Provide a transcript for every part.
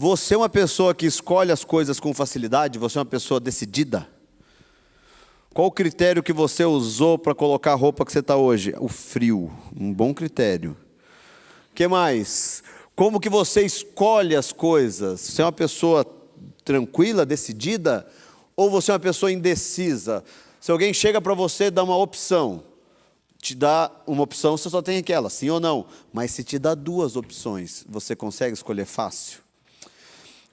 Você é uma pessoa que escolhe as coisas com facilidade? Você é uma pessoa decidida? Qual o critério que você usou para colocar a roupa que você está hoje? O frio, um bom critério. O que mais? Como que você escolhe as coisas? Você é uma pessoa tranquila, decidida? Ou você é uma pessoa indecisa? Se alguém chega para você e dá uma opção, te dá uma opção, você só tem aquela, sim ou não. Mas se te dá duas opções, você consegue escolher fácil?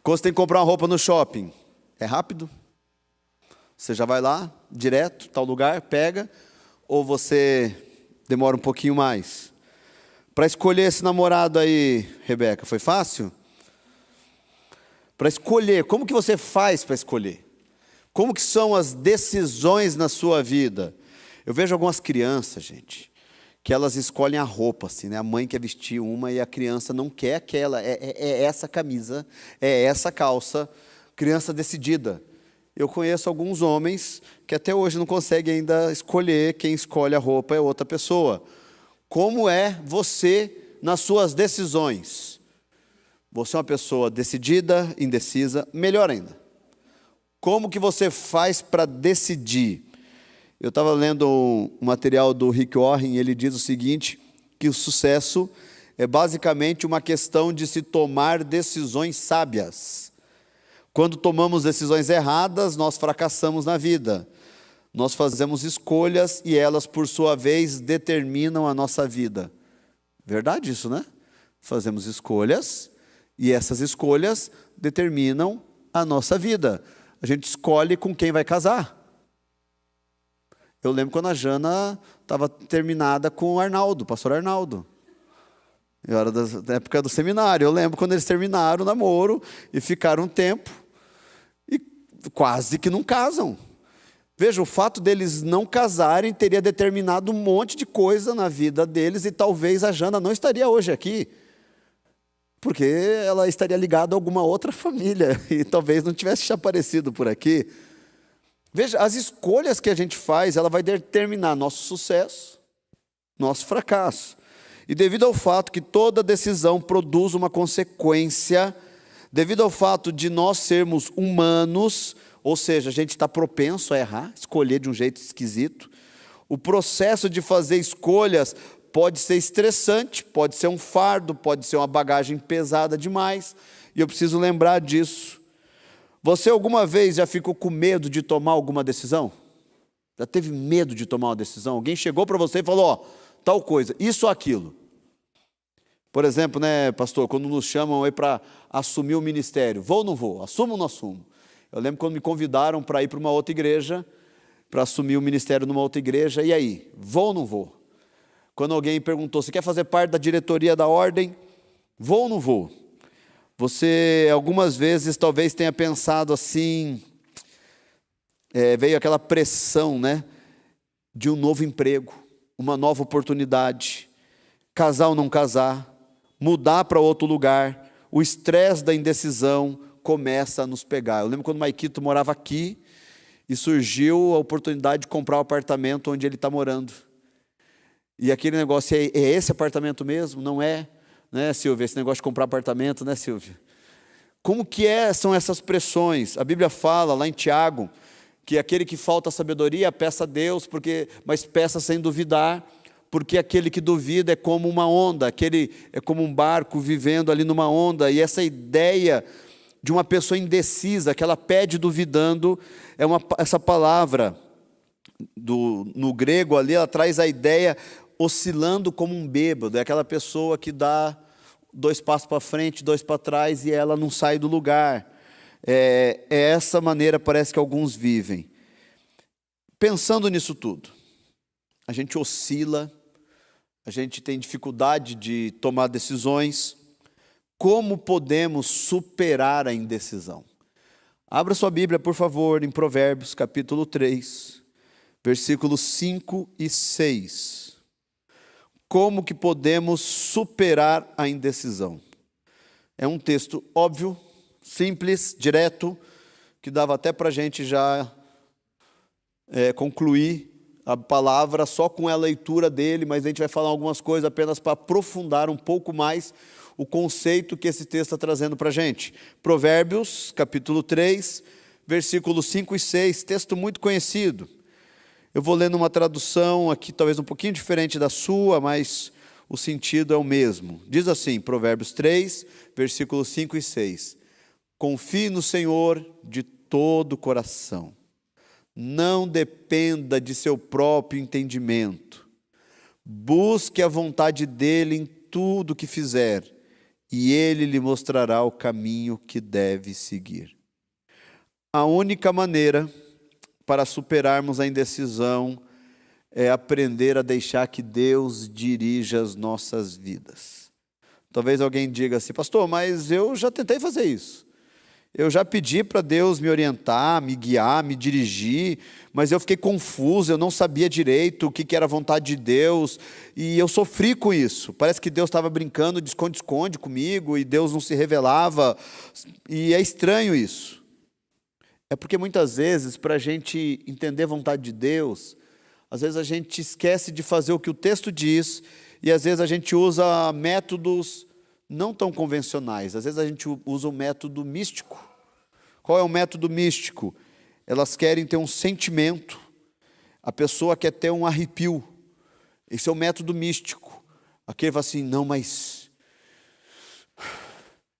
Quando você tem que comprar uma roupa no shopping, é rápido? Você já vai lá, direto, tal lugar, pega, ou você demora um pouquinho mais? Para escolher esse namorado aí, Rebeca, foi fácil? Para escolher, como que você faz para escolher? Como que são as decisões na sua vida? Eu vejo algumas crianças, gente, que elas escolhem a roupa, assim, né? A mãe quer vestir uma e a criança não quer aquela, é essa camisa, é essa calça, criança decidida. Eu conheço alguns homens que até hoje não conseguem ainda escolher, quem escolhe a roupa é outra pessoa. Como é você nas suas decisões? Você é uma pessoa decidida, indecisa, melhor ainda. Como que você faz para decidir? Eu estava lendo um material do Rick Warren e ele diz o seguinte, que o sucesso é basicamente uma questão de se tomar decisões sábias. Quando tomamos decisões erradas, nós fracassamos na vida. Nós fazemos escolhas e elas, por sua vez, determinam a nossa vida. Verdade isso, né? Fazemos escolhas e essas escolhas determinam a nossa vida. A gente escolhe com quem vai casar. Eu lembro quando a Jana estava terminada com o Arnaldo, o pastor Arnaldo. Eu era da época do seminário. Eu lembro quando eles terminaram o namoro e ficaram um tempo e quase que não casam. Veja, o fato deles não casarem teria determinado um monte de coisa na vida deles e talvez a Jana não estaria hoje aqui, porque ela estaria ligada a alguma outra família e talvez não tivesse aparecido por aqui. Veja, as escolhas que a gente faz, ela vai determinar nosso sucesso, nosso fracasso. E devido ao fato que toda decisão produz uma consequência, devido ao fato de nós sermos humanos, ou seja, a gente está propenso a errar, escolher de um jeito esquisito, o processo de fazer escolhas pode ser estressante, pode ser um fardo, pode ser uma bagagem pesada demais, e eu preciso lembrar disso. Você alguma vez já ficou com medo de tomar alguma decisão? Já teve medo de tomar uma decisão? Alguém chegou para você e falou, ó, tal coisa, isso ou aquilo. Por exemplo, né, pastor, quando nos chamam aí para assumir o ministério, vou ou não vou? Assumo ou não assumo? Eu lembro quando me convidaram para ir para uma outra igreja, para assumir o ministério numa outra igreja, e aí, vou ou não vou? Quando alguém perguntou, você quer fazer parte da diretoria da ordem? Vou ou não vou? Você, algumas vezes, talvez tenha pensado assim, veio aquela pressão, né, de um novo emprego, uma nova oportunidade, casar ou não casar, mudar para outro lugar, o estresse da indecisão começa a nos pegar. Eu lembro quando o Maiquito morava aqui e surgiu a oportunidade de comprar o apartamento onde ele está morando. E aquele negócio, é esse apartamento mesmo? Não é? Né, Silvia? Esse negócio de comprar apartamento, né, Silvia? Como que são essas pressões? A Bíblia fala lá em Tiago que aquele que falta sabedoria, peça a Deus, mas peça sem duvidar, porque aquele que duvida é como uma onda, aquele é como um barco vivendo ali numa onda, e essa ideia de uma pessoa indecisa, que ela pede duvidando, essa palavra no grego ali, ela traz a ideia oscilando como um bêbado, é aquela pessoa que dá 2 passos para frente, 2 para trás e ela não sai do lugar. É essa maneira parece que alguns vivem. Pensando nisso tudo, a gente oscila, a gente tem dificuldade de tomar decisões. Como podemos superar a indecisão? Abra sua Bíblia, por favor, em Provérbios, capítulo 3, versículos 5 e 6. Como que podemos superar a indecisão? É um texto óbvio, simples, direto, que dava até para a gente já concluir a palavra só com a leitura dele, mas a gente vai falar algumas coisas apenas para aprofundar um pouco mais o conceito que esse texto está trazendo para a gente. Provérbios, capítulo 3, versículos 5 e 6, texto muito conhecido. Eu vou ler numa tradução aqui, talvez um pouquinho diferente da sua, mas o sentido é o mesmo. Diz assim, Provérbios 3, versículos 5 e 6. Confie no Senhor de todo o coração. Não dependa de seu próprio entendimento. Busque a vontade dele em tudo que fizer, e ele lhe mostrará o caminho que deve seguir. A única maneira para superarmos a indecisão é aprender a deixar que Deus dirija as nossas vidas. Talvez alguém diga assim, pastor, mas eu já tentei fazer isso. Eu já pedi para Deus me orientar, me guiar, me dirigir, mas eu fiquei confuso, eu não sabia direito o que era a vontade de Deus, e eu sofri com isso. Parece que Deus estava brincando de esconde-esconde comigo, e Deus não se revelava, e é estranho isso. É porque muitas vezes, para a gente entender a vontade de Deus, às vezes a gente esquece de fazer o que o texto diz, e às vezes a gente usa métodos não tão convencionais, às vezes a gente usa um método místico. Qual é o método místico? Elas querem ter um sentimento, a pessoa quer ter um arrepio, esse é o método místico. Aquele fala assim, não, mas...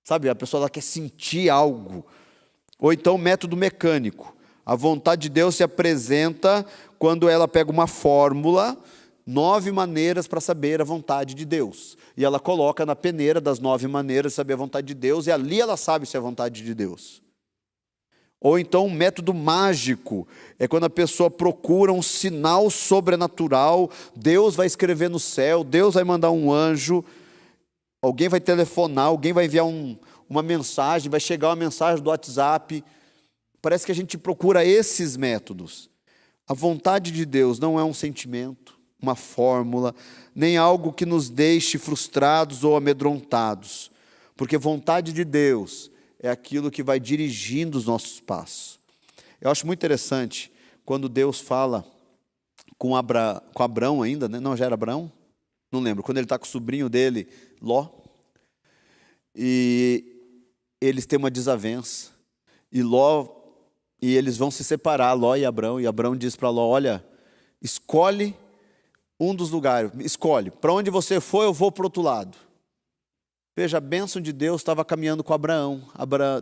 Sabe, a pessoa ela quer sentir algo. Ou então o método mecânico. A vontade de Deus se apresenta quando ela pega uma fórmula, 9 maneiras para saber a vontade de Deus. E ela coloca na peneira das 9 maneiras de saber a vontade de Deus, e ali ela sabe se é a vontade de Deus. Ou então um método mágico, é quando a pessoa procura um sinal sobrenatural, Deus vai escrever no céu, Deus vai mandar um anjo, alguém vai telefonar, alguém vai enviar uma mensagem, vai chegar uma mensagem do WhatsApp. Parece que a gente procura esses métodos. A vontade de Deus não é um sentimento, uma fórmula, nem algo que nos deixe frustrados ou amedrontados, porque vontade de Deus é aquilo que vai dirigindo os nossos passos. Eu acho muito interessante quando Deus fala com Abraão ainda, né? Não, já era Abraão? Não lembro, quando ele está com o sobrinho dele, Ló, e eles têm uma desavença, e eles vão se separar, Ló e Abraão diz para Ló, olha, escolhe um dos lugares, escolhe, para onde você for, eu vou para o outro lado. Veja, a bênção de Deus estava caminhando com Abraão.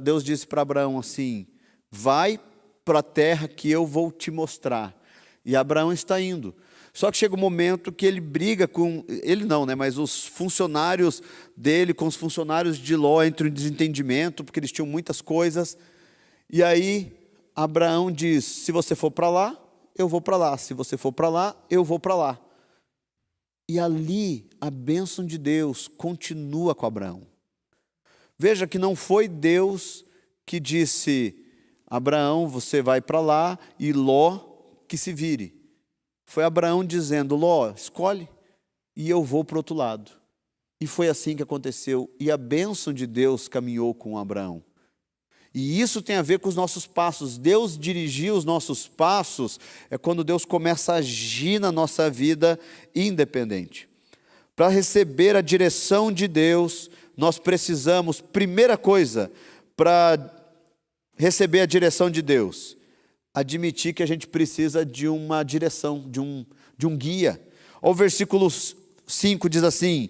Deus disse para Abraão assim, vai para a terra que eu vou te mostrar. E Abraão está indo. Só que chega um momento que ele briga com, ele não, né, mas os funcionários dele com os funcionários de Ló entram em desentendimento, porque eles tinham muitas coisas. E aí Abraão diz, se você for para lá, eu vou para lá. Se você for para lá, eu vou para lá. E ali a bênção de Deus continua com Abraão. Veja que não foi Deus que disse, Abraão, você vai para lá, e Ló que se vire. Foi Abraão dizendo, Ló, escolhe, e eu vou para o outro lado. E foi assim que aconteceu, e a bênção de Deus caminhou com Abraão. E isso tem a ver com os nossos passos. Deus dirigir os nossos passos é quando Deus começa a agir na nossa vida independente. Para receber a direção de Deus, nós precisamos, primeira coisa, para receber a direção de Deus, admitir que a gente precisa de uma direção, de um guia. O versículo 5 diz assim,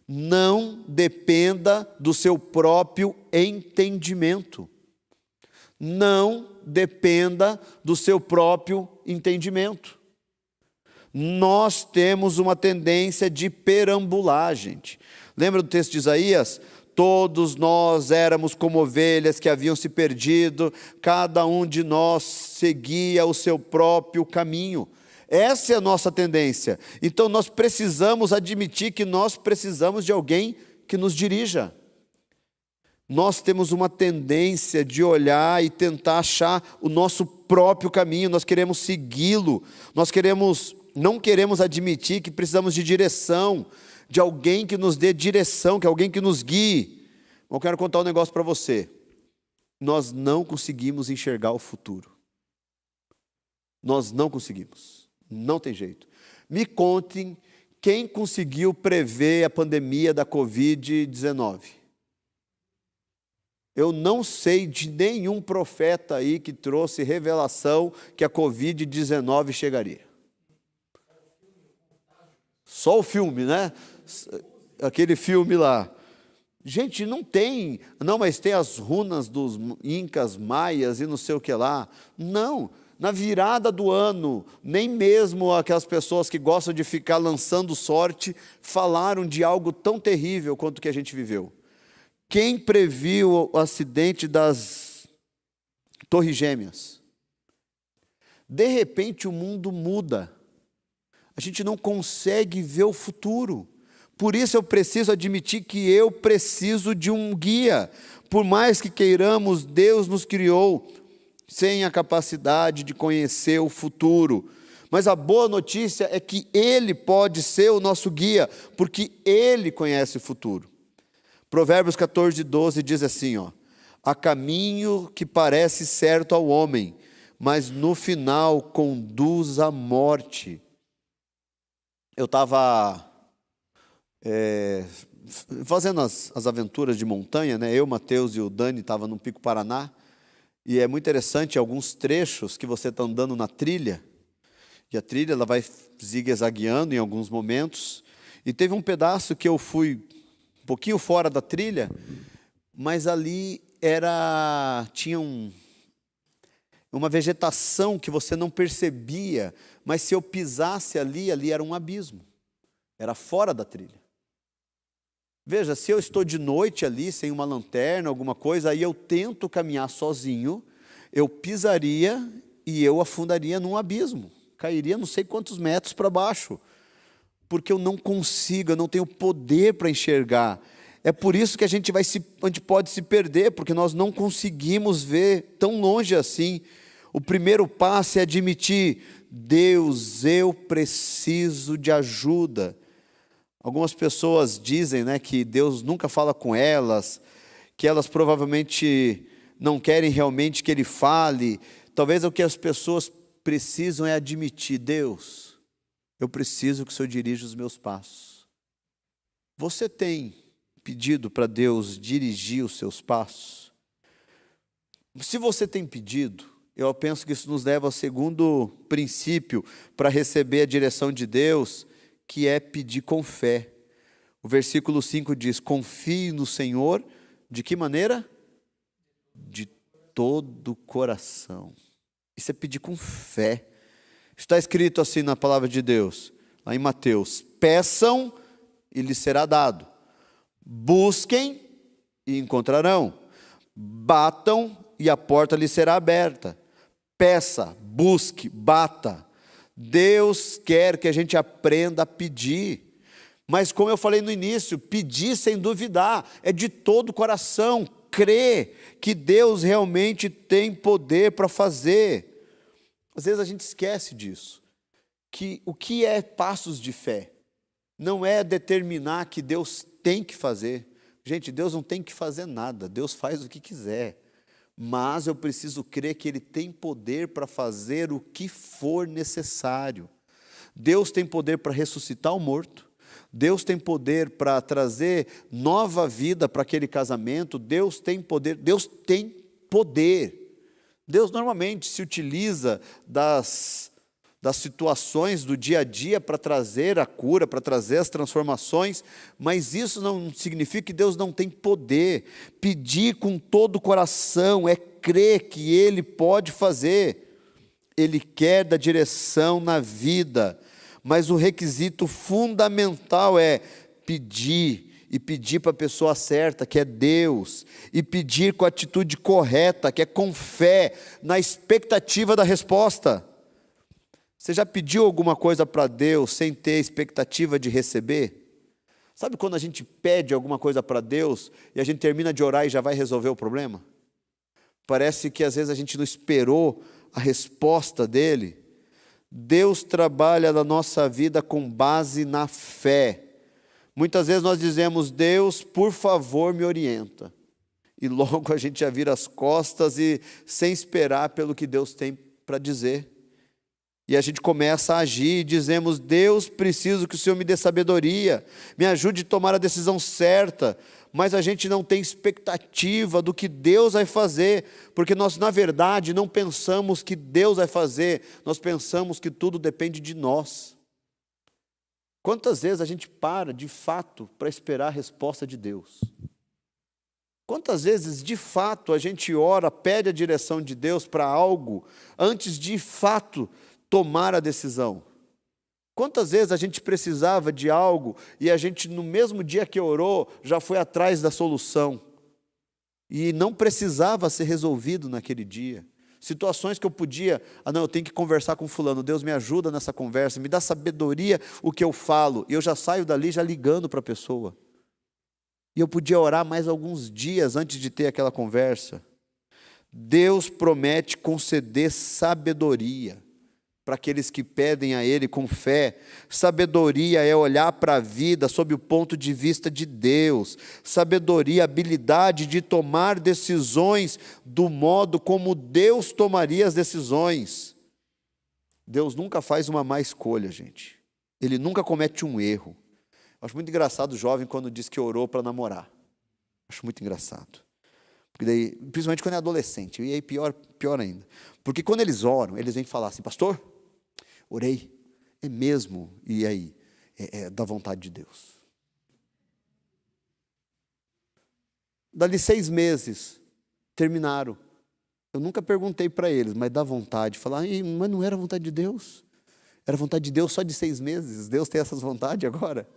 não dependa do seu próprio entendimento. Não dependa do seu próprio entendimento. Nós temos uma tendência de perambular, gente. Lembra do texto de Isaías? Todos nós éramos como ovelhas que haviam se perdido, cada um de nós seguia o seu próprio caminho. Essa é a nossa tendência. Então nós precisamos admitir que nós precisamos de alguém que nos dirija. Nós temos uma tendência de olhar e tentar achar o nosso próprio caminho, nós queremos segui-lo, não queremos admitir que precisamos de direção, de alguém que nos dê direção, que alguém que nos guie. Eu quero contar um negócio para você. Nós não conseguimos enxergar o futuro. Nós não conseguimos. Não tem jeito. Me contem Quem conseguiu prever a pandemia da Covid-19? Eu não sei de nenhum profeta aí que trouxe revelação que a Covid-19 chegaria. Só o filme, né? Aquele filme lá. Gente, não tem. Não, mas tem as runas dos incas, maias e não sei o que lá. Não. Na virada do ano, nem mesmo aquelas pessoas que gostam de ficar lançando sorte falaram de algo tão terrível quanto o que a gente viveu. Quem previu o acidente das Torres Gêmeas? De repente o mundo muda. A gente não consegue ver o futuro. Por isso eu preciso admitir que eu preciso de um guia. Por mais que queiramos, Deus nos criou sem a capacidade de conhecer o futuro. Mas a boa notícia é que Ele pode ser o nosso guia, porque Ele conhece o futuro. Provérbios 14:12 diz assim, há caminho que parece certo ao homem, mas no final conduz à morte. Eu estava fazendo as aventuras de montanha, né? Eu, Mateus e o Dani estavam no Pico Paraná, e é muito interessante alguns trechos que você está andando na trilha, e a trilha ela vai zigue-zagueando em alguns momentos, e teve um pedaço que eu fui um pouquinho fora da trilha, mas ali tinha uma vegetação que você não percebia, mas se eu pisasse ali era um abismo, era fora da trilha. Veja, se eu estou de noite ali, sem uma lanterna, alguma coisa, aí eu tento caminhar sozinho, eu pisaria e eu afundaria num abismo, cairia não sei quantos metros para baixo, porque eu não consigo, eu não tenho poder para enxergar. É por isso que a gente pode se perder, porque nós não conseguimos ver tão longe assim. O primeiro passo é admitir, Deus, eu preciso de ajuda. Algumas pessoas dizem, né, que Deus nunca fala com elas, que elas provavelmente não querem realmente que Ele fale. Talvez o que as pessoas precisam é admitir, Deus, eu preciso que o Senhor dirija os meus passos. Você tem pedido para Deus dirigir os seus passos? Se você tem pedido, eu penso que isso nos leva ao segundo princípio para receber a direção de Deus, que é pedir com fé. O versículo 5 diz, confie no Senhor, de que maneira? De todo o coração. Isso é pedir com fé. Está escrito assim na palavra de Deus, lá em Mateus, peçam e lhes será dado, busquem e encontrarão, batam e a porta lhes será aberta. Peça, busque, bata. Deus quer que a gente aprenda a pedir, mas como eu falei no início, pedir sem duvidar, é de todo o coração, crer que Deus realmente tem poder para fazer. Às vezes a gente esquece disso, que o que é passos de fé? Não é determinar que Deus tem que fazer. Gente, Deus não tem que fazer nada, Deus faz o que quiser. Mas eu preciso crer que Ele tem poder para fazer o que for necessário. Deus tem poder para ressuscitar o morto. Deus tem poder para trazer nova vida para aquele casamento. Deus tem poder. Deus tem poder. Deus normalmente se utiliza das situações do dia a dia para trazer a cura, para trazer as transformações, mas isso não significa que Deus não tem poder. Pedir com todo o coração é crer que Ele pode fazer. Ele quer dar direção na vida, mas o requisito fundamental é pedir, e pedir para a pessoa certa, que é Deus, e pedir com a atitude correta, que é com fé, na expectativa da resposta. Você já pediu alguma coisa para Deus sem ter expectativa de receber? Sabe quando a gente pede alguma coisa para Deus e a gente termina de orar e já vai resolver o problema? Parece que às vezes a gente não esperou a resposta dele. Deus trabalha na nossa vida com base na fé. Muitas vezes nós dizemos, Deus, por favor, me orienta. E logo a gente já vira as costas e sem esperar pelo que Deus tem para dizer. E a gente começa a agir e dizemos: Deus, preciso que o Senhor me dê sabedoria, me ajude a tomar a decisão certa. Mas a gente não tem expectativa do que Deus vai fazer, porque nós, na verdade, não pensamos que Deus vai fazer, nós pensamos que tudo depende de nós. Quantas vezes a gente para, de fato, para esperar a resposta de Deus? Quantas vezes, de fato, a gente ora, pede a direção de Deus para algo, antes de fato tomar a decisão? Quantas vezes a gente precisava de algo e a gente, no mesmo dia que orou, já foi atrás da solução e não precisava ser resolvido naquele dia? Situações que eu podia, não, eu tenho que conversar com fulano, Deus me ajuda nessa conversa, me dá sabedoria o que eu falo, e eu já saio dali já ligando para a pessoa. E eu podia orar mais alguns dias antes de ter aquela conversa. Deus promete conceder sabedoria para aqueles que pedem a Ele com fé. Sabedoria é olhar para a vida sob o ponto de vista de Deus. Sabedoria, habilidade de tomar decisões do modo como Deus tomaria as decisões. Deus nunca faz uma má escolha, gente. Ele nunca comete um erro. Acho muito engraçado o jovem quando diz que orou para namorar. Acho muito engraçado. Porque daí, principalmente quando é adolescente, e aí pior ainda. Porque quando eles oram, eles vêm falar assim: pastor, orei, é mesmo? E aí? É da vontade de Deus. Dali 6 meses, terminaram. Eu nunca perguntei para eles, mas dá vontade. Falar: mas não era vontade de Deus? Era vontade de Deus só de 6 meses? Deus tem essas vontades agora?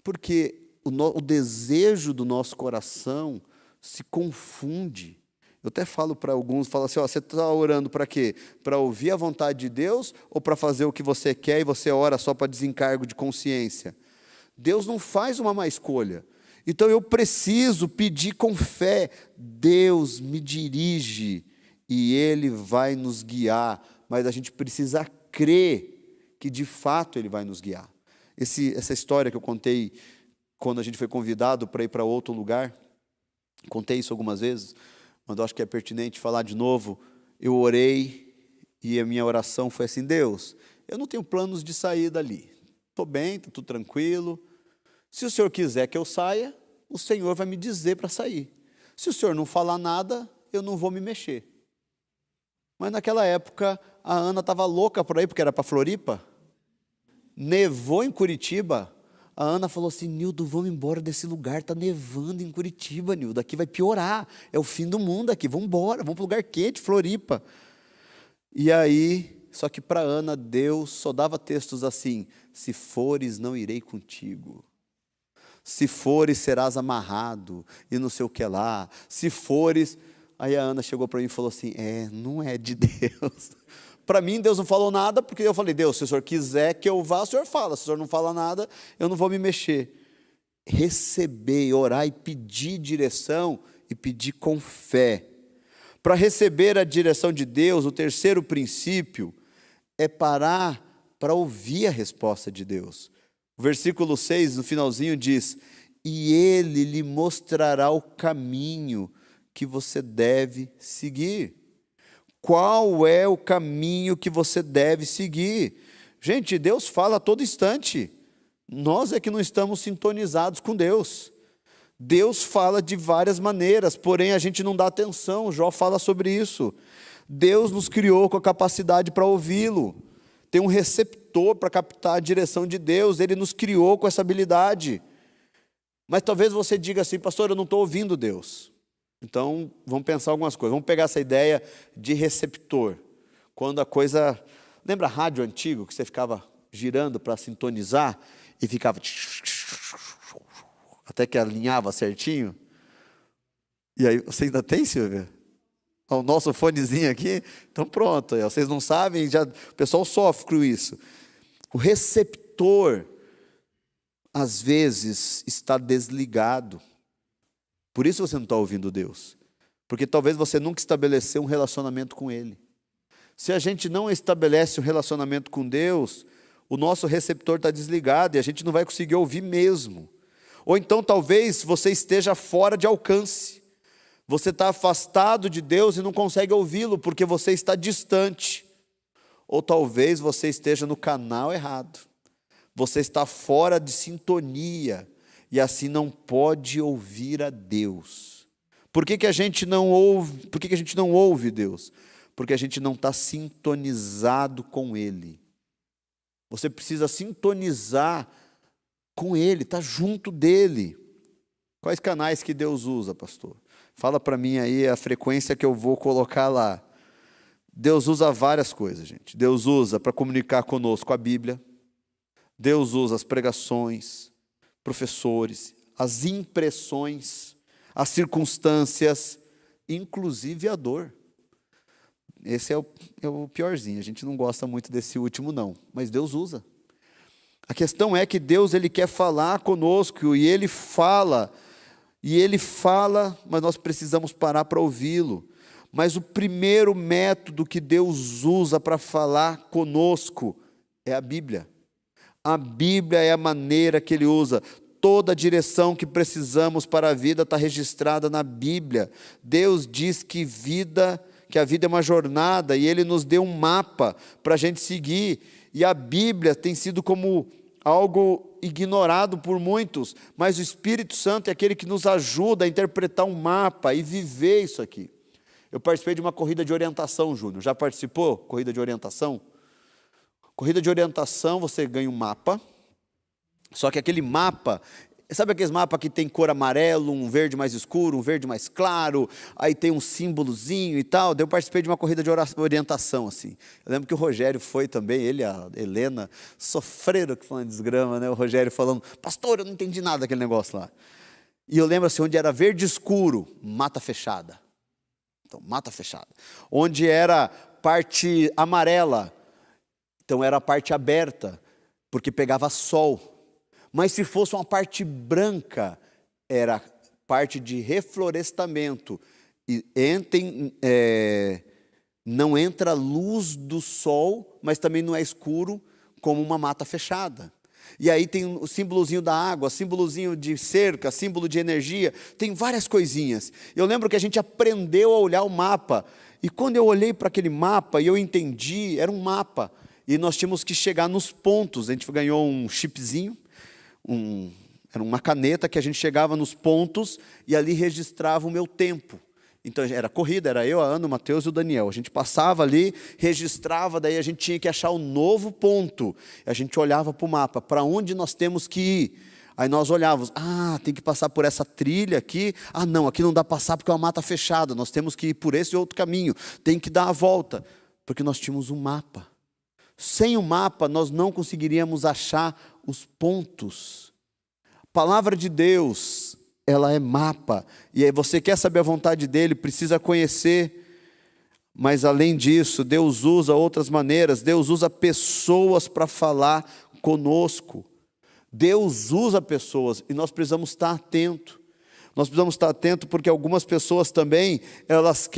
Porque o desejo do nosso coração se confunde. Eu até falo para alguns, falo assim: você está orando para quê? Para ouvir a vontade de Deus ou para fazer o que você quer e você ora só para desencargo de consciência? Deus não faz uma má escolha. Então eu preciso pedir com fé: Deus me dirige e Ele vai nos guiar, mas a gente precisa crer que de fato Ele vai nos guiar. Essa história que eu contei quando a gente foi convidado para ir para outro lugar, contei isso algumas vezes, mas eu acho que é pertinente falar de novo. Eu orei e a minha oração foi assim: Deus, eu não tenho planos de sair dali. Estou bem, está tudo tranquilo. Se o Senhor quiser que eu saia, o Senhor vai me dizer para sair. Se o Senhor não falar nada, eu não vou me mexer. Mas naquela época, a Ana estava louca por aí, porque era para Floripa. Nevou em Curitiba. A Ana falou assim: Nildo, vamos embora desse lugar, está nevando em Curitiba, Nildo, aqui vai piorar, é o fim do mundo aqui, vamos embora, vamos para um lugar quente, Floripa. E aí, só que para Ana, Deus só dava textos assim: se fores, não irei contigo. Se fores, serás amarrado, e não sei o que lá. Se fores... Aí a Ana chegou para mim e falou assim: não é de Deus. Para mim, Deus não falou nada, porque eu falei: Deus, se o Senhor quiser que eu vá, o Senhor fala. Se o Senhor não fala nada, eu não vou me mexer. Receber, orar e pedir direção, e pedir com fé. Para receber a direção de Deus, o terceiro princípio é parar para ouvir a resposta de Deus. O versículo 6, no finalzinho, diz: e Ele lhe mostrará o caminho que você deve seguir. Qual é o caminho que você deve seguir? Gente, Deus fala a todo instante. Nós é que não estamos sintonizados com Deus. Deus fala de várias maneiras, porém a gente não dá atenção. Jó fala sobre isso. Deus nos criou com a capacidade para ouvi-lo. Tem um receptor para captar a direção de Deus. Ele nos criou com essa habilidade. Mas talvez você diga assim: pastor, eu não estou ouvindo Deus. Então, vamos pensar algumas coisas. Vamos pegar essa ideia de receptor. Quando a coisa... Lembra rádio antigo, que você ficava girando para sintonizar e ficava... até que alinhava certinho? E aí, você ainda tem, Silvia? O nosso fonezinho aqui? Então pronto, vocês não sabem, já, o pessoal sofre com isso. O receptor, às vezes, está desligado. Por isso você não está ouvindo Deus. Porque talvez você nunca estabeleceu um relacionamento com Ele. Se a gente não estabelece um relacionamento com Deus, o nosso receptor está desligado e a gente não vai conseguir ouvir mesmo. Ou então talvez você esteja fora de alcance. Você está afastado de Deus e não consegue ouvi-lo porque você está distante. Ou talvez você esteja no canal errado. Você está fora de sintonia e assim não pode ouvir a Deus. Por que a gente não ouve? Por que a gente não ouve Deus? Porque a gente não está sintonizado com Ele. Você precisa sintonizar com Ele, estar junto dEle. Quais canais que Deus usa, pastor? Fala para mim aí a frequência que eu vou colocar lá. Deus usa várias coisas, gente. Deus usa para comunicar conosco a Bíblia. Deus usa as pregações, professores, as impressões, as circunstâncias, inclusive a dor. Esse é o piorzinho, a gente não gosta muito desse último não, mas Deus usa. A questão é que Deus ele quer falar conosco e Ele fala, mas nós precisamos parar para ouvi-lo. Mas o primeiro método que Deus usa para falar conosco é a Bíblia. A Bíblia é a maneira que Ele usa. Toda a direção que precisamos para a vida está registrada na Bíblia. Deus diz que a vida é uma jornada e Ele nos deu um mapa para a gente seguir. E a Bíblia tem sido como algo ignorado por muitos, mas o Espírito Santo é aquele que nos ajuda a interpretar um mapa e viver isso aqui. Eu participei de uma corrida de orientação, Júnior. Já participou? Corrida de orientação? Corrida de orientação, você ganha um mapa, só que aquele mapa, sabe aqueles mapas que tem cor amarelo, um verde mais escuro, um verde mais claro, aí tem um símbolozinho e tal? Daí eu participei de uma corrida de orientação, assim. Eu lembro que o Rogério foi também, ele e a Helena, sofreram que foi uma desgrama, né? O Rogério falando, pastor, eu não entendi nada daquele negócio lá. E eu lembro assim, onde era verde escuro, mata fechada. Então, mata fechada. Onde era parte amarela, então era a parte aberta, porque pegava sol. Mas se fosse uma parte branca, era parte de reflorestamento. E não entra luz do sol, mas também não é escuro como uma mata fechada. E aí tem o símbolozinho da água, símbolozinho de cerca, símbolo de energia, tem várias coisinhas. Eu lembro que a gente aprendeu a olhar o mapa, e quando eu olhei para aquele mapa e eu entendi, era um mapa, e nós tínhamos que chegar nos pontos. A gente ganhou um chipzinho, era uma caneta que a gente chegava nos pontos e ali registrava o meu tempo. Então era corrida, era eu, a Ana, o Mateus e o Daniel. A gente passava ali, registrava, daí a gente tinha que achar o novo ponto. A gente olhava para o mapa, para onde nós temos que ir. Aí nós olhávamos, tem que passar por essa trilha aqui. Não, aqui não dá para passar porque é uma mata fechada. Nós temos que ir por esse outro caminho. Tem que dar a volta, porque nós tínhamos um mapa. Sem o mapa, nós não conseguiríamos achar os pontos. A palavra de Deus, ela é mapa, e aí você quer saber a vontade dele, precisa conhecer, mas além disso, Deus usa outras maneiras, Deus usa pessoas para falar conosco, Deus usa pessoas, e nós precisamos estar atentos, porque algumas pessoas também, elas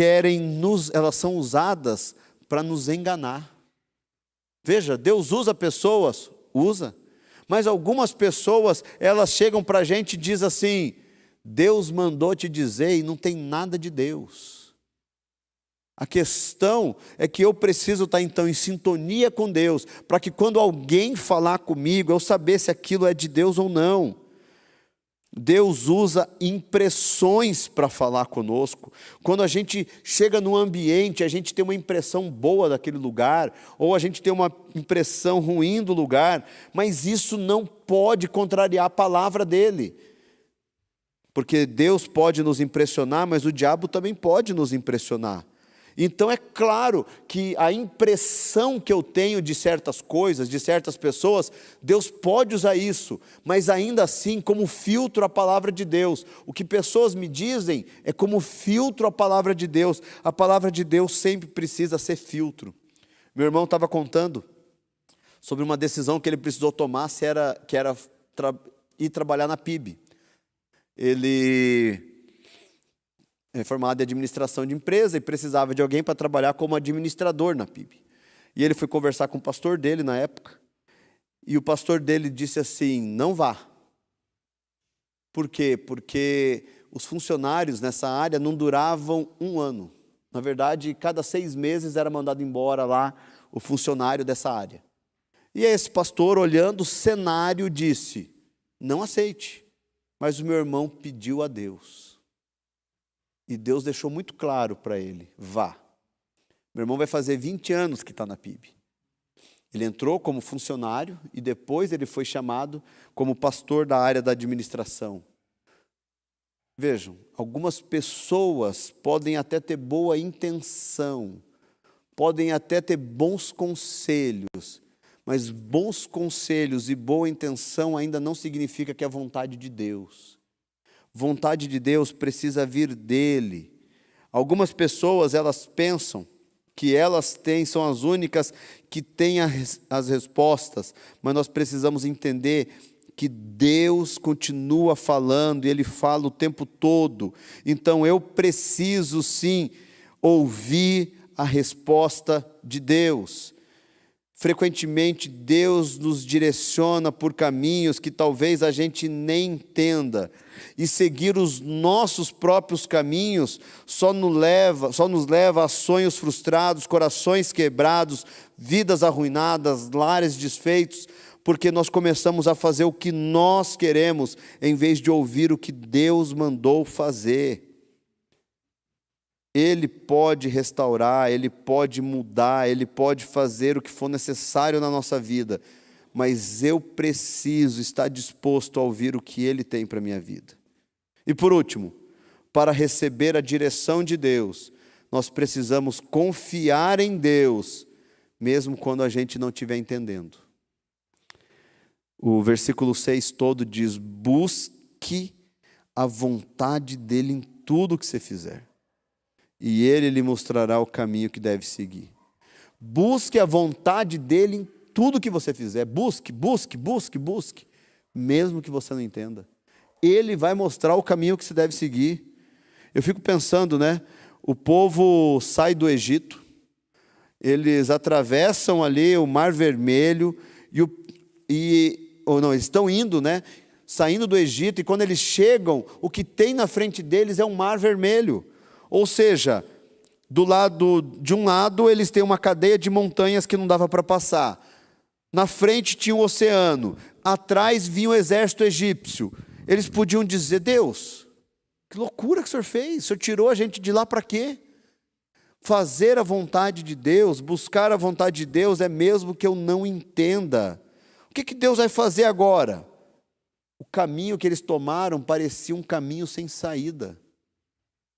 são usadas para nos enganar. Veja, Deus usa pessoas, mas algumas pessoas, elas chegam para a gente e dizem assim, Deus mandou te dizer e não tem nada de Deus. A questão é que eu preciso estar então em sintonia com Deus, para que quando alguém falar comigo, eu saber se aquilo é de Deus ou não. Deus usa impressões para falar conosco. Quando a gente chega num ambiente, a gente tem uma impressão boa daquele lugar, ou a gente tem uma impressão ruim do lugar, mas isso não pode contrariar a palavra dele. Porque Deus pode nos impressionar, mas o diabo também pode nos impressionar. Então é claro que a impressão que eu tenho de certas coisas, de certas pessoas, Deus pode usar isso, mas ainda assim como filtro a palavra de Deus. O que pessoas me dizem é como filtro a palavra de Deus. A palavra de Deus sempre precisa ser filtro. Meu irmão estava contando sobre uma decisão que ele precisou tomar, que era ir trabalhar na PIB. Ele é formado em administração de empresa e precisava de alguém para trabalhar como administrador na PIB. E ele foi conversar com o pastor dele na época, e o pastor dele disse assim, não vá. Por quê? Porque os funcionários nessa área não duravam um ano. Na verdade, cada 6 meses era mandado embora lá o funcionário dessa área. E esse pastor, olhando o cenário, disse: não aceite, mas o meu irmão pediu a Deus. E Deus deixou muito claro para ele: vá. Meu irmão vai fazer 20 anos que está na PIB. Ele entrou como funcionário e depois ele foi chamado como pastor da área da administração. Vejam, algumas pessoas podem até ter boa intenção, podem até ter bons conselhos, mas bons conselhos e boa intenção ainda não significa que é a vontade de Deus. Vontade de Deus precisa vir dele. Algumas pessoas, elas pensam que elas são as únicas que têm as respostas, mas nós precisamos entender que Deus continua falando e Ele fala o tempo todo. Então eu preciso sim ouvir a resposta de Deus. Frequentemente Deus nos direciona por caminhos que talvez a gente nem entenda, e seguir os nossos próprios caminhos só nos leva a sonhos frustrados, corações quebrados, vidas arruinadas, lares desfeitos, porque nós começamos a fazer o que nós queremos, em vez de ouvir o que Deus mandou fazer. Ele pode restaurar, Ele pode mudar, Ele pode fazer o que for necessário na nossa vida, mas eu preciso estar disposto a ouvir o que Ele tem para a minha vida. E por último, para receber a direção de Deus, nós precisamos confiar em Deus, mesmo quando a gente não estiver entendendo. O versículo 6 todo diz: busque a vontade dEle em tudo que você fizer, e Ele lhe mostrará o caminho que deve seguir. Busque a vontade dEle em tudo que você fizer. Busque, mesmo que você não entenda. Ele vai mostrar o caminho que você deve seguir. Eu fico pensando, o povo sai do Egito, eles atravessam ali o Mar Vermelho, eles estão indo, saindo do Egito, e quando eles chegam, o que tem na frente deles é um Mar Vermelho. Ou seja, de um lado eles têm uma cadeia de montanhas que não dava para passar. Na frente tinha o oceano, atrás vinha o exército egípcio. Eles podiam dizer: Deus, que loucura que o Senhor fez, o Senhor tirou a gente de lá para quê? Fazer a vontade de Deus, buscar a vontade de Deus, é mesmo que eu não entenda. O que Deus vai fazer agora? O caminho que eles tomaram parecia um caminho sem saída.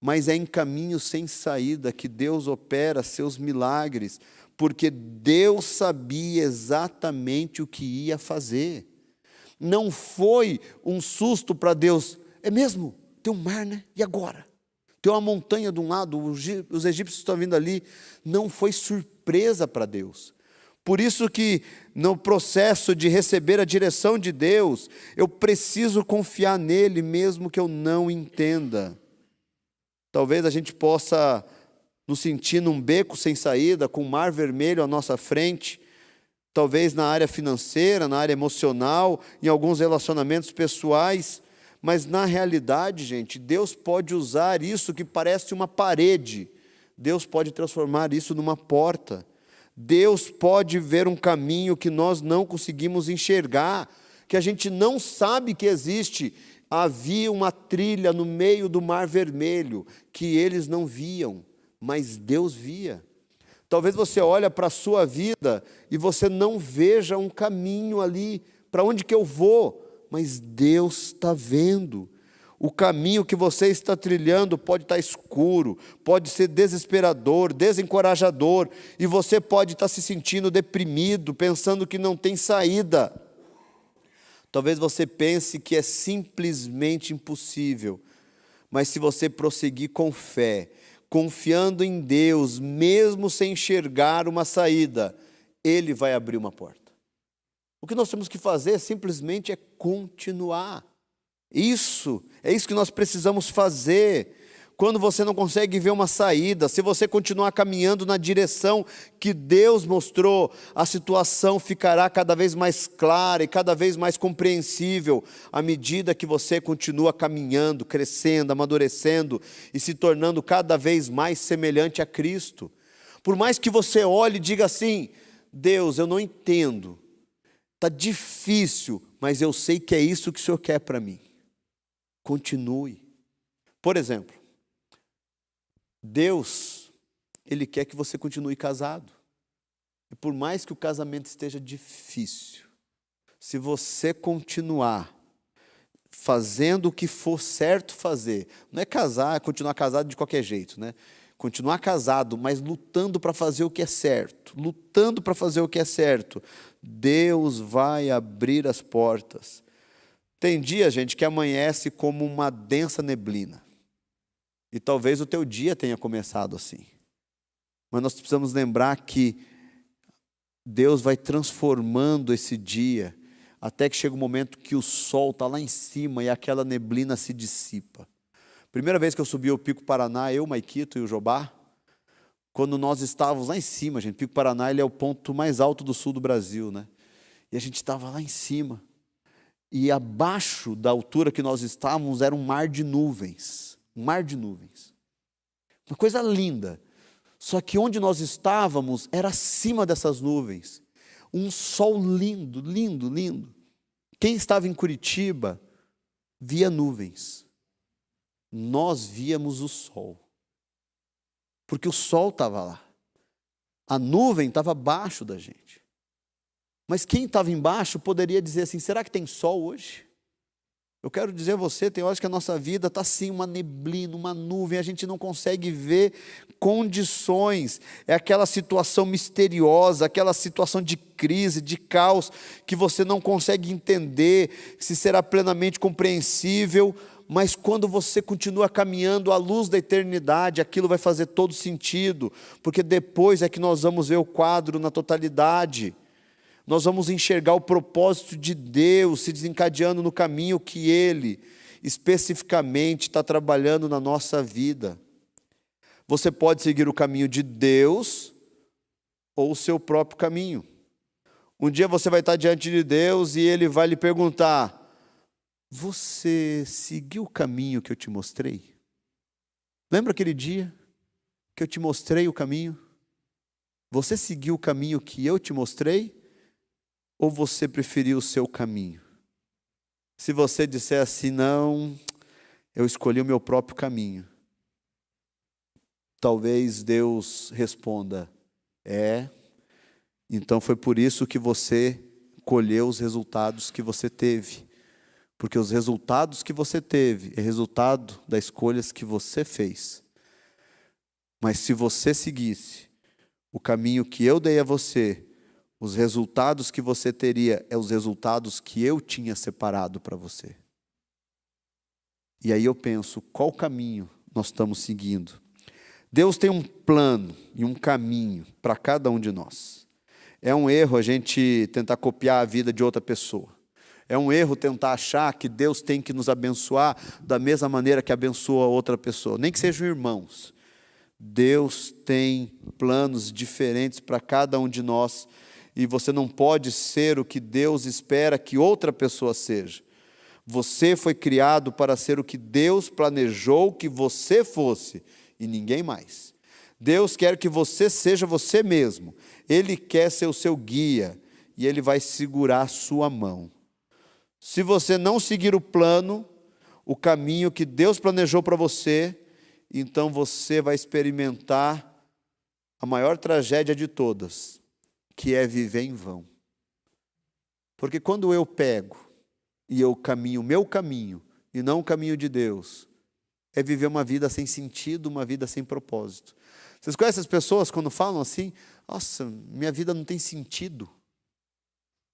Mas é em caminho sem saída que Deus opera seus milagres, porque Deus sabia exatamente o que ia fazer. Não foi um susto para Deus: é mesmo? Tem um mar, E agora? Tem uma montanha de um lado, os egípcios estão vindo ali. Não foi surpresa para Deus. Por isso que no processo de receber a direção de Deus, eu preciso confiar nele, mesmo que eu não entenda. Talvez a gente possa nos sentir num beco sem saída, com o Mar Vermelho à nossa frente, talvez na área financeira, na área emocional, em alguns relacionamentos pessoais, mas na realidade, gente, Deus pode usar isso que parece uma parede, Deus pode transformar isso numa porta. Deus pode ver um caminho que nós não conseguimos enxergar, que a gente não sabe que existe. Havia uma trilha no meio do Mar Vermelho que eles não viam, mas Deus via. Talvez você olhe para a sua vida e você não veja um caminho ali, para onde que eu vou, mas Deus está vendo. O caminho que você está trilhando pode estar escuro, pode ser desesperador, desencorajador, e você pode estar se sentindo deprimido, pensando que não tem saída. Talvez você pense que é simplesmente impossível, mas se você prosseguir com fé, confiando em Deus, mesmo sem enxergar uma saída, Ele vai abrir uma porta. O que nós temos que fazer simplesmente é continuar. É isso que nós precisamos fazer. Quando você não consegue ver uma saída, se você continuar caminhando na direção que Deus mostrou, a situação ficará cada vez mais clara e cada vez mais compreensível, à medida que você continua caminhando, crescendo, amadurecendo e se tornando cada vez mais semelhante a Cristo. Por mais que você olhe e diga assim: Deus, eu não entendo, está difícil, mas eu sei que é isso que o Senhor quer para mim. Continue. Por exemplo, Deus, Ele quer que você continue casado. E por mais que o casamento esteja difícil, se você continuar fazendo o que for certo fazer, não é casar, é continuar casado de qualquer jeito, né? Continuar casado, mas lutando para fazer o que é certo, lutando para fazer o que é certo, Deus vai abrir as portas. Tem dia, gente, que amanhece como uma densa neblina. E talvez o teu dia tenha começado assim. Mas nós precisamos lembrar que Deus vai transformando esse dia, até que chega um momento que o sol está lá em cima e aquela neblina se dissipa. Primeira vez que eu subi o Pico Paraná, eu, Maiquito e o Jobá, quando nós estávamos lá em cima, gente, Pico Paraná ele é o ponto mais alto do sul do Brasil, né? E a gente estava lá em cima, e abaixo da altura que nós estávamos era um mar de nuvens, uma coisa linda. Só que onde nós estávamos era acima dessas nuvens, um sol lindo, lindo, lindo. Quem estava em Curitiba via nuvens. Nós víamos o sol, porque o sol estava lá, a nuvem estava abaixo da gente. Mas quem estava embaixo poderia dizer assim: será que tem sol hoje? Eu quero dizer a você, tem horas que a nossa vida está assim, uma neblina, uma nuvem, a gente não consegue ver condições, é aquela situação misteriosa, aquela situação de crise, de caos, que você não consegue entender se será plenamente compreensível. Mas quando você continua caminhando à luz da eternidade, aquilo vai fazer todo sentido, porque depois é que nós vamos ver o quadro na totalidade. Nós vamos enxergar o propósito de Deus se desencadeando no caminho que Ele, especificamente, está trabalhando na nossa vida. Você pode seguir o caminho de Deus ou o seu próprio caminho. Um dia você vai estar diante de Deus e Ele vai lhe perguntar: você seguiu o caminho que eu te mostrei? Lembra aquele dia que eu te mostrei o caminho? Você seguiu o caminho que eu te mostrei? Ou você preferiu o seu caminho? Se você disser assim: não, eu escolhi o meu próprio caminho, talvez Deus responda: então foi por isso que você colheu os resultados que você teve. Porque os resultados que você teve é resultado das escolhas que você fez. Mas se você seguisse o caminho que eu dei a você, os resultados que você teria é os resultados que eu tinha separado para você. E aí eu penso, qual caminho nós estamos seguindo? Deus tem um plano e um caminho para cada um de nós. É um erro a gente tentar copiar a vida de outra pessoa. É um erro tentar achar que Deus tem que nos abençoar da mesma maneira que abençoa outra pessoa, nem que sejam irmãos. Deus tem planos diferentes para cada um de nós, e você não pode ser o que Deus espera que outra pessoa seja. Você foi criado para ser o que Deus planejou que você fosse, e ninguém mais. Deus quer que você seja você mesmo. Ele quer ser o seu guia, e Ele vai segurar a sua mão. Se você não seguir o plano, o caminho que Deus planejou para você, então você vai experimentar a maior tragédia de todas, que é viver em vão. Porque quando eu pego e eu caminho o meu caminho e não o caminho de Deus, é viver uma vida sem sentido, uma vida sem propósito. Vocês conhecem as pessoas quando falam assim: nossa, minha vida não tem sentido.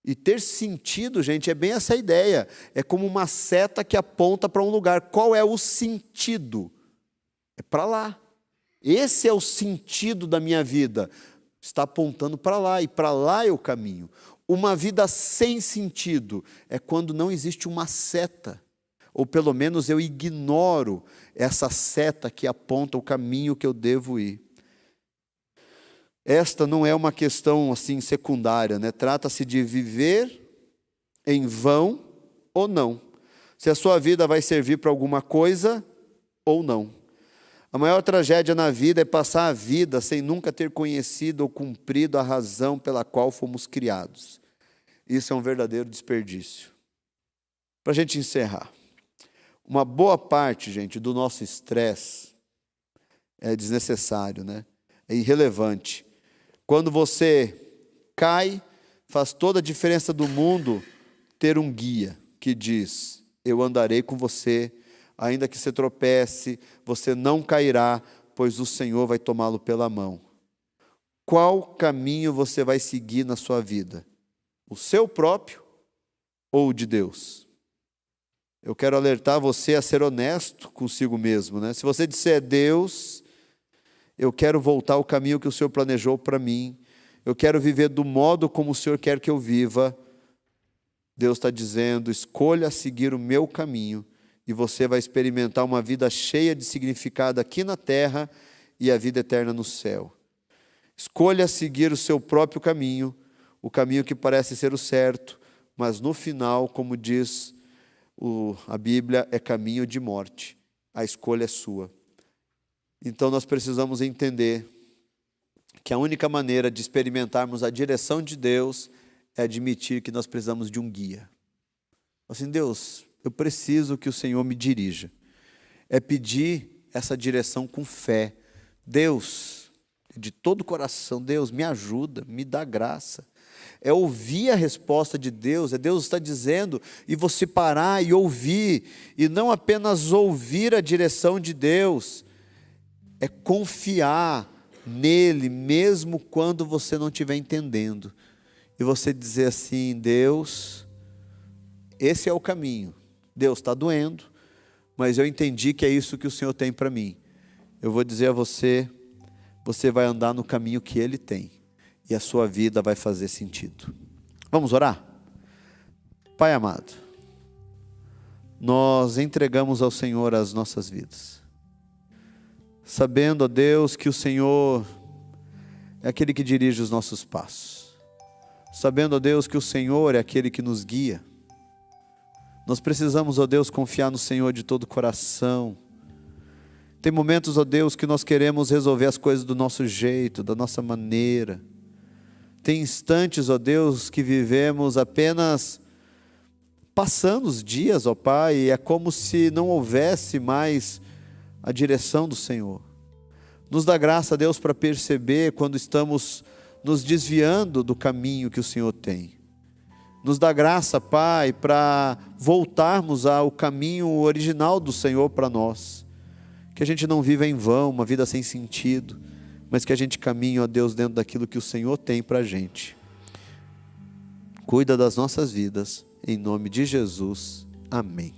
E ter sentido, gente, é bem essa ideia. É como uma seta que aponta para um lugar. Qual é o sentido? É para lá. Esse é o sentido da minha vida. Está apontando para lá, e para lá é o caminho. Uma vida sem sentido é quando não existe uma seta. Ou pelo menos eu ignoro essa seta que aponta o caminho que eu devo ir. Esta não é uma questão assim secundária, né? Trata-se de viver em vão ou não. Se a sua vida vai servir para alguma coisa ou não. A maior tragédia na vida é passar a vida sem nunca ter conhecido ou cumprido a razão pela qual fomos criados. Isso é um verdadeiro desperdício. Para a gente encerrar, uma boa parte, gente, do nosso estresse é desnecessário, né? É irrelevante. Quando você cai, faz toda a diferença do mundo ter um guia que diz: eu andarei com você, ainda que você tropece, você não cairá, pois o Senhor vai tomá-lo pela mão. Qual caminho você vai seguir na sua vida? O seu próprio ou o de Deus? Eu quero alertar você a ser honesto consigo mesmo, né? Se você disser: Deus, eu quero voltar ao caminho que o Senhor planejou para mim, eu quero viver do modo como o Senhor quer que eu viva, Deus está dizendo: escolha seguir o meu caminho, e você vai experimentar uma vida cheia de significado aqui na terra e a vida eterna no céu. Escolha seguir o seu próprio caminho, o caminho que parece ser o certo, mas no final, como diz a Bíblia, é caminho de morte. A escolha é sua. Então nós precisamos entender que a única maneira de experimentarmos a direção de Deus é admitir que nós precisamos de um guia. Assim: Deus, eu preciso que o Senhor me dirija. É pedir essa direção com fé. Deus, de todo o coração, Deus, me ajuda, me dá graça. É ouvir a resposta de Deus, Deus está dizendo, e você parar e ouvir, e não apenas ouvir a direção de Deus, é confiar nele, mesmo quando você não estiver entendendo. E você dizer assim: Deus, esse é o caminho. Deus, está doendo, mas eu entendi que é isso que o Senhor tem para mim. Eu vou dizer a você, você vai andar no caminho que Ele tem, e a sua vida vai fazer sentido. Vamos orar? Pai amado, nós entregamos ao Senhor as nossas vidas, sabendo, ó Deus, que o Senhor é aquele que dirige os nossos passos, sabendo, ó Deus, que o Senhor é aquele que nos guia. Nós precisamos, ó Deus, confiar no Senhor de todo o coração. Tem momentos, ó Deus, que nós queremos resolver as coisas do nosso jeito, da nossa maneira. Tem instantes, ó Deus, que vivemos apenas passando os dias, ó Pai, e é como se não houvesse mais a direção do Senhor. Nos dá graça, Deus, para perceber quando estamos nos desviando do caminho que o Senhor tem. Nos dá graça, Pai, para voltarmos ao caminho original do Senhor para nós. Que a gente não viva em vão, uma vida sem sentido, mas que a gente caminhe, ó Deus, dentro daquilo que o Senhor tem para a gente. Cuida das nossas vidas, em nome de Jesus. Amém.